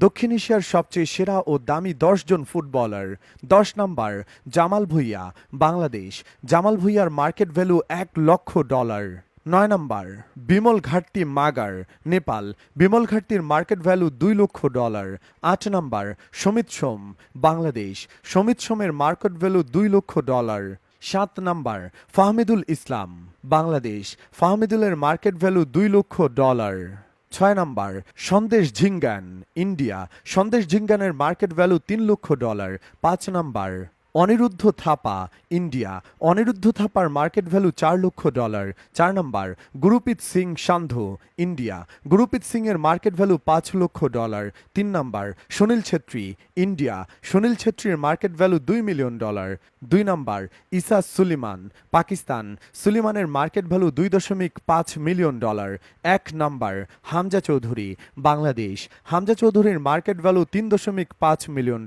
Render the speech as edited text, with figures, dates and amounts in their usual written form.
দক্ষিণ এশিয়ার সবচেয়ে সেরা ও দামি ১০ জন ফুটবলার। ১০ নাম্বার জামাল ভুঁইয়া, বাংলাদেশ। জামাল ভুঁইয়ার মার্কেট ভ্যালু $১,০০,০০০। ৯ নাম্বার বিমল ঘাটতি মাগার, নেপাল। বিমল ঘাটতির মার্কেট ভ্যালু $২,০০,০০০। ৮ নাম্বার সমিত সোম, বাংলাদেশ। সমিত সোমের মার্কেট ভ্যালু $২,০০,০০০। ৭ নাম্বার ফাহমিদুল ইসলাম, বাংলাদেশ। ফাহমিদুলের মার্কেট ভ্যালু $২,০০,০০০। ৬ নাম্বার সন্দেশ ঝিঙ্গান, ইন্ডিয়া। সন্দেশ ঝিঙ্গানের মার্কেট ভ্যালু $3,০০,০০০। ৫ নাম্বার অনিরুদ্ধ থাপা, ইন্ডিয়া। অনিরুদ্ধ থাপার মার্কেট ভ্যালু $4,০০,০০০। ৪ নাম্বার গুরুপ্রীত সিং সান্ধু, ইন্ডিয়া। গুরুপ্রীত সিং এর মার্কেট ভ্যালু $5,০০,০০০। ৩ নাম্বার সুনীল ছেত্রী, ইন্ডিয়া। সুনীল ছেত্রীর মার্কেট ভ্যালু $2,০০,০০০। ২ নাম্বার ইসা সুলিমান, পাকিস্তান। সুলিমানের market value $2.5 million. ১ number Hamza Chowdhury, Bangladesh. Hamza চৌধুরীর মার্কেট ভ্যালু $3.5 মিলিয়ন।